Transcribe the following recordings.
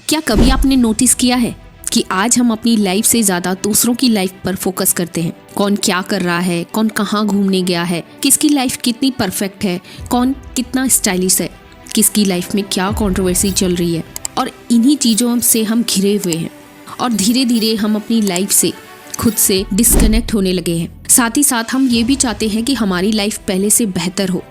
क्या कभी आपने नोटिस किया है कि आज हम अपनी लाइफ से ज़्यादा दूसरों की लाइफ पर फोकस करते हैं। कौन क्या कर रहा है, कौन कहाँ घूमने गया है, किसकी लाइफ कितनी परफेक्ट है, कौन कितना स्टाइलिश है, किसकी लाइफ में क्या कंट्रोवर्सी चल रही है। और इन्हीं चीज़ों से हम घिरे हुए हैं और धीरे धीरे हम अपनी लाइफ से खुद से डिस्कनेक्ट होने लगे हैं। साथ ही साथ हम ये भी चाहते हैं कि हमारी लाइफ पहले से बेहतर हो,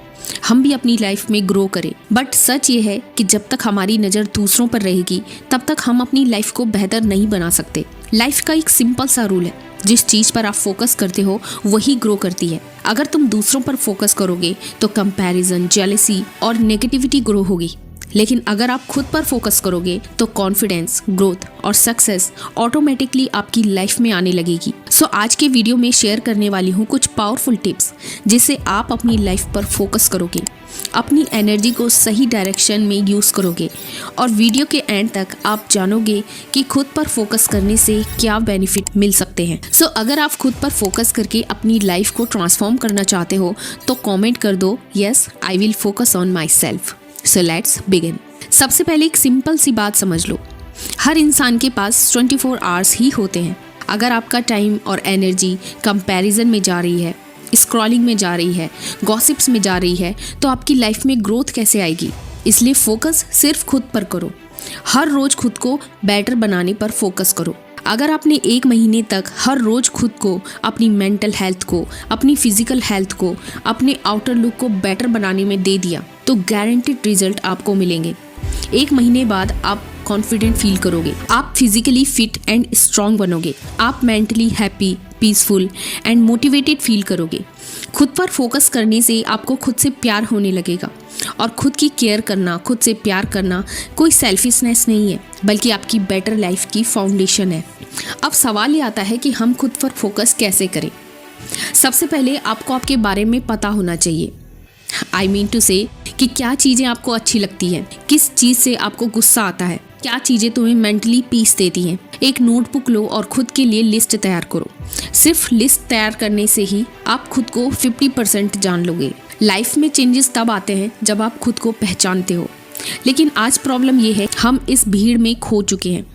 हम भी अपनी लाइफ में ग्रो करें। बट सच ये है कि जब तक हमारी नज़र दूसरों पर रहेगी तब तक हम अपनी लाइफ को बेहतर नहीं बना सकते। लाइफ का एक सिंपल सा रूल है, जिस चीज़ पर आप फोकस करते हो वही ग्रो करती है। अगर तुम दूसरों पर फोकस करोगे तो कंपैरिजन, जेलसी और नेगेटिविटी ग्रो होगी। लेकिन अगर आप खुद पर फोकस करोगे तो कॉन्फिडेंस, ग्रोथ और सक्सेस ऑटोमेटिकली आपकी लाइफ में आने लगेगी। सो आज के वीडियो में शेयर करने वाली हूँ कुछ पावरफुल टिप्स जिससे आप अपनी लाइफ पर फोकस करोगे, अपनी एनर्जी को सही डायरेक्शन में यूज़ करोगे और वीडियो के एंड तक आप जानोगे कि खुद पर फोकस करने से क्या बेनिफिट मिल सकते हैं। सो अगर आप खुद पर फोकस करके अपनी लाइफ को ट्रांसफॉर्म करना चाहते हो तो कॉमेंट कर दो, yes I will focus on my self. So let's begin. सबसे पहले एक सिंपल सी बात समझ लो, हर इंसान के पास 24 आवर्स ही होते हैं। अगर आपका टाइम और एनर्जी कंपैरिजन में जा रही है, स्क्रॉलिंग में जा रही है, गॉसिप्स में जा रही है, तो आपकी लाइफ में ग्रोथ कैसे आएगी। इसलिए फोकस सिर्फ खुद पर करो। हर रोज खुद को बेटर बनाने पर फोकस करो। अगर आपने 1 महीने तक हर रोज खुद को, अपनी मेंटल हेल्थ को, अपनी फिजिकल हेल्थ को, अपने आउटर लुक को बेटर बनाने में दे दिया तो गारंटीड रिजल्ट आपको मिलेंगे। 1 महीने बाद आप कॉन्फिडेंट फील करोगे, आप फिजिकली फिट एंड स्ट्रांग बनोगे, आप mentally happy, peaceful and motivated feel करोगे। खुद पर फोकस करने से आपको खुद से प्यार होने लगेगा और खुद की केयर करना, खुद से प्यार करना कोई सेल्फिशनेस नहीं है, बल्कि आपकी बेटर लाइफ की फाउंडेशन है। अब सवाल ये आता है कि हम खुद पर फोकस कैसे करें। सबसे पहले आपको आपके बारे में पता होना चाहिए। आई मीन टू से कि क्या चीज़ें आपको अच्छी लगती हैं, किस चीज़ से आपको गुस्सा आता है, क्या चीज़ें तुम्हें मेंटली पीस देती हैं। एक नोटबुक लो और खुद के लिए लिस्ट तैयार करो। सिर्फ लिस्ट तैयार करने से ही आप खुद को 50% जान लोगे। लाइफ में चेंजेस तब आते हैं जब आप खुद को पहचानते हो। लेकिन आज प्रॉब्लम ये है, हम इस भीड़ में खो चुके हैं।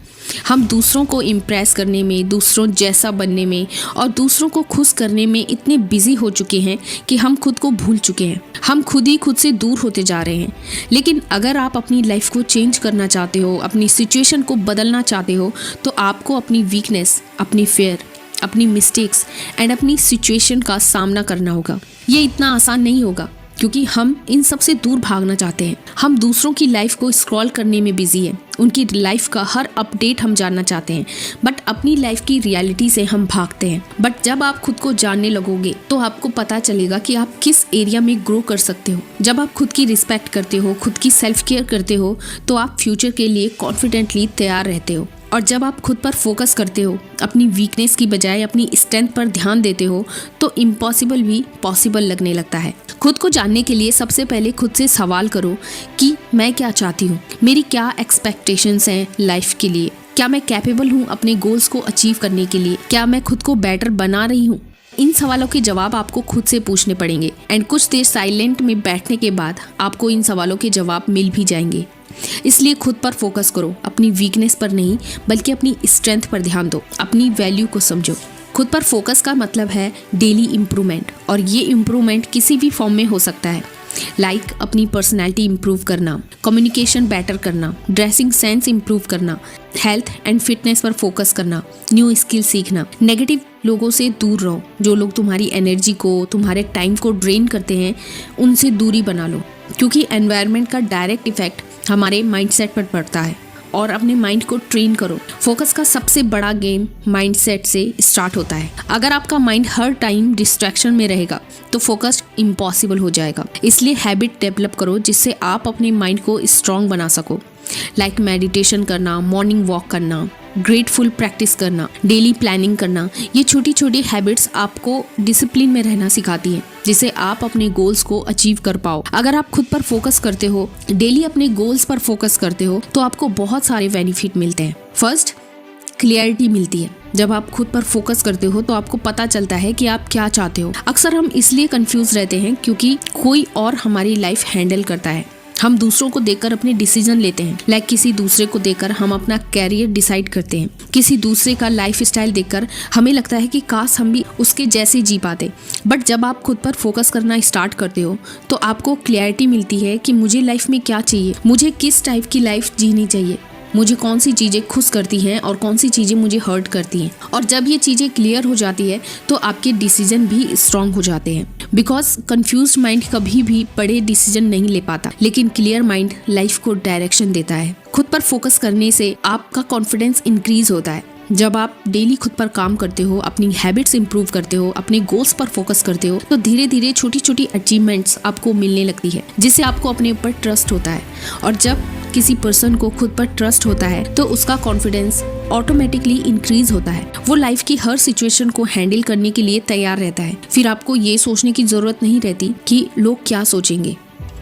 हम दूसरों को इम्प्रेस करने में, दूसरों जैसा बनने में और दूसरों को खुश करने में इतने बिजी हो चुके हैं कि हम खुद को भूल चुके हैं। हम खुद ही खुद से दूर होते जा रहे हैं। लेकिन अगर आप अपनी लाइफ को चेंज करना चाहते हो, अपनी सिचुएशन को बदलना चाहते हो, तो आपको अपनी वीकनेस, अपनी फेयर, अपनी मिस्टेक्स एंड अपनी सिचुएशन का सामना करना होगा। ये इतना आसान नहीं होगा क्योंकि हम इन सब से दूर भागना चाहते हैं। हम दूसरों की लाइफ को स्क्रॉल करने में बिजी हैं, उनकी लाइफ का हर अपडेट हम जानना चाहते हैं, बट अपनी लाइफ की रियलिटी से हम भागते हैं। बट जब आप खुद को जानने लगोगे तो आपको पता चलेगा कि आप किस एरिया में ग्रो कर सकते हो। जब आप खुद की रिस्पेक्ट करते हो, खुद की सेल्फ केयर करते हो, तो आप फ्यूचर के लिए कॉन्फिडेंटली तैयार रहते हो। और जब आप खुद पर फोकस करते हो, अपनी वीकनेस की बजाय अपनी स्ट्रेंथ पर ध्यान देते हो, तो इम्पॉसिबल भी पॉसिबल लगने लगता है। खुद को जानने के लिए सबसे पहले खुद से सवाल करो कि मैं क्या चाहती हूँ, मेरी क्या एक्सपेक्टेशंस हैं लाइफ के लिए, क्या मैं कैपेबल हूँ अपने गोल्स को अचीव करने के लिए, क्या मैं खुद को बेटर बना रही हूँ। इन सवालों के जवाब आपको खुद से पूछने पड़ेंगे एंड कुछ देर साइलेंट में बैठने के बाद आपको इन सवालों के जवाब मिल भी जाएंगे। इसलिए खुद पर फोकस करो, अपनी वीकनेस पर नहीं बल्कि अपनी स्ट्रेंथ पर ध्यान दो, अपनी वैल्यू को समझो। खुद पर फोकस का मतलब है डेली इम्प्रूवमेंट, और ये इम्प्रूवमेंट किसी भी फॉर्म में हो सकता है। लाइक अपनी पर्सनैलिटी इम्प्रूव करना, कम्युनिकेशन बेटर करना, ड्रेसिंग सेंस इम्प्रूव करना, हेल्थ एंड फिटनेस पर फोकस करना, न्यू स्किल सीखना। नेगेटिव लोगों से दूर रहो, जो लोग तुम्हारी एनर्जी को, तुम्हारे टाइम को ड्रेन करते हैं, उनसे दूरी बना लो, क्योंकि एनवायरनमेंट का डायरेक्ट इफेक्ट हमारे माइंडसेट पर पड़ता है। और अपने माइंड को ट्रेन करो। फोकस का सबसे बड़ा गेम माइंडसेट से स्टार्ट होता है। अगर आपका माइंड हर टाइम डिस्ट्रैक्शन में रहेगा तो फोकस इम्पॉसिबल हो जाएगा। इसलिए हैबिट डेवलप करो जिससे आप अपने माइंड को स्ट्रांग बना सको। लाइक मेडिटेशन करना, मॉर्निंग वॉक करना, ग्रेटफुल प्रैक्टिस करना, डेली प्लानिंग करना। ये छोटी छोटी हैबिट्स आपको डिसिप्लिन में रहना सिखाती हैं, जिससे आप अपने गोल्स को अचीव कर पाओ। अगर आप खुद पर फोकस करते हो, डेली अपने गोल्स पर फोकस करते हो, तो आपको बहुत सारे बेनिफिट मिलते हैं। फर्स्ट, क्लियरिटी मिलती है। जब आप खुद पर फोकस करते हो तो आपको पता चलता है कि आप क्या चाहते हो। अक्सर हम इसलिए कंफ्यूज रहते हैं क्योंकि कोई और हमारी लाइफ हैंडल करता है। हम दूसरों को देखकर अपने डिसीजन लेते हैं। लाइक किसी दूसरे को देखकर हम अपना कैरियर डिसाइड करते हैं। किसी दूसरे का लाइफ स्टाइल देखकर हमें लगता है कि काश हम भी उसके जैसे जी पाते। बट जब आप खुद पर फोकस करना स्टार्ट करते हो तो आपको क्लैरिटी मिलती है कि मुझे लाइफ में क्या चाहिए, मुझे किस टाइप की लाइफ जीनी चाहिए, मुझे कौन सी चीज़ें खुश करती हैं और कौन सी चीज़ें मुझे हर्ट करती हैं। और जब ये चीज़ें क्लियर हो जाती है तो आपके डिसीजन भी स्ट्रांग हो जाते हैं। बिकॉज कंफ्यूज्ड माइंड कभी भी बड़े डिसीजन नहीं ले पाता, लेकिन क्लियर माइंड लाइफ को डायरेक्शन देता है। खुद पर फोकस करने से आपका कॉन्फिडेंस इंक्रीज होता है। जब आप डेली खुद पर काम करते हो, अपनी हैबिट्स इंप्रूव करते हो, अपने गोल्स पर फोकस करते हो, तो धीरे धीरे छोटी छोटी अचीवमेंट्स आपको मिलने लगती है, जिससे आपको अपने ऊपर ट्रस्ट होता है। और जब किसी पर्सन को खुद पर ट्रस्ट होता है तो उसका कॉन्फिडेंस ऑटोमेटिकली इंक्रीज होता है। वो लाइफ की हर सिचुएशन को हैंडल करने के लिए तैयार रहता है। फिर आपको ये सोचने की जरूरत नहीं रहती कि लोग क्या सोचेंगे,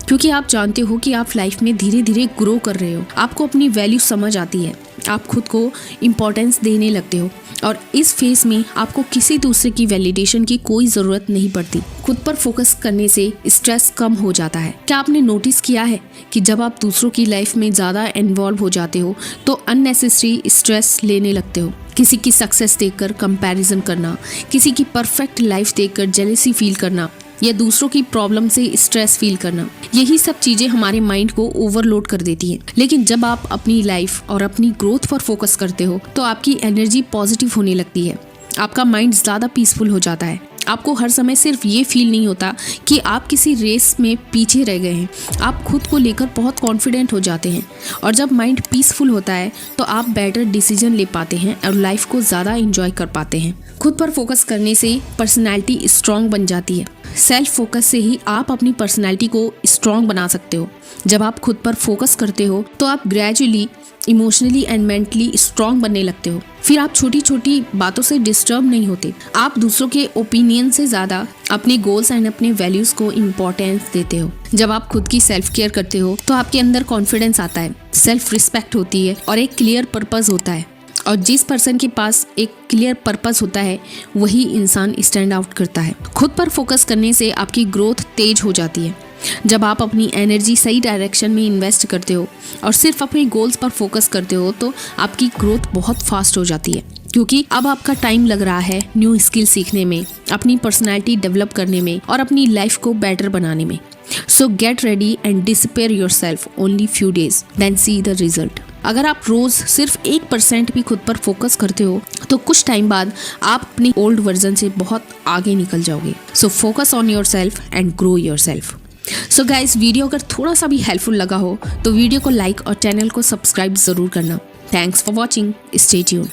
क्योंकि आप जानते हो कि आप लाइफ में धीरे धीरे ग्रो कर रहे हो। आपको अपनी वैल्यू समझ आती है, आप खुद को इम्पोर्टेंस देने लगते हो और इस फेज में आपको किसी दूसरे की वैलिडेशन की कोई ज़रूरत नहीं पड़ती। खुद पर फोकस करने से स्ट्रेस कम हो जाता है। क्या आपने नोटिस किया है कि जब आप दूसरों की लाइफ में ज़्यादा इन्वॉल्व हो जाते हो तो अननेसेसरी स्ट्रेस लेने लगते हो। किसी की सक्सेस देखकर कंपैरिजन करना, किसी की परफेक्ट लाइफ देखकर जेलसी फील करना या दूसरों की प्रॉब्लम से स्ट्रेस फील करना, यही सब चीजें हमारे माइंड को ओवरलोड कर देती हैं। लेकिन जब आप अपनी लाइफ और अपनी ग्रोथ पर फोकस करते हो तो आपकी एनर्जी पॉजिटिव होने लगती है, आपका माइंड ज़्यादा पीसफुल हो जाता है। आपको हर समय सिर्फ ये फील नहीं होता कि आप किसी रेस में पीछे रह गए हैं, आप खुद को लेकर बहुत कॉन्फिडेंट हो जाते हैं। और जब माइंड पीसफुल होता है तो आप बेटर डिसीजन ले पाते हैं और लाइफ को ज़्यादा इंजॉय कर पाते हैं। खुद पर फोकस करने से पर्सनैलिटी स्ट्रांग बन जाती है। सेल्फ फोकस से ही आप अपनी पर्सनैलिटी को स्ट्रांग बना सकते हो। जब आप खुद पर फोकस करते हो तो आप gradually emotionally and mentally strong बनने लगते हो। फिर आप छोटी छोटी बातों से डिस्टर्ब नहीं होते। आप दूसरों के ओपिनियन से ज़्यादा अपने गोल्स एंड अपने वैल्यूज़ को इम्पोर्टेंस देते हो। जब आप खुद की सेल्फ केयर करते हो तो आपके अंदर कॉन्फिडेंस आता है, सेल्फ रिस्पेक्ट होती है और एक क्लियर पर्पस होता है। और जिस पर्सन के पास एक क्लियर पर्पस होता है वही इंसान स्टैंड आउट करता है। खुद पर फोकस करने से आपकी ग्रोथ तेज हो जाती है। जब आप अपनी एनर्जी सही डायरेक्शन में इन्वेस्ट करते हो और सिर्फ अपने गोल्स पर फोकस करते हो तो आपकी ग्रोथ बहुत फास्ट हो जाती है, क्योंकि अब आपका टाइम लग रहा है न्यू स्किल सीखने में, अपनी पर्सनैलिटी डेवलप करने में और अपनी लाइफ को बेटर बनाने में। So get ready and disappear yourself only few days, then see the result. अगर आप रोज सिर्फ 1% भी खुद पर फोकस करते हो तो कुछ टाइम बाद आप अपनी ओल्ड वर्जन से बहुत आगे निकल जाओगे। So focus on yourself and grow yourself. So guys, video अगर थोड़ा सा भी हेल्पफुल लगा हो तो वीडियो को लाइक और चैनल को सब्सक्राइब जरूर करना। Thanks for watching, stay tuned.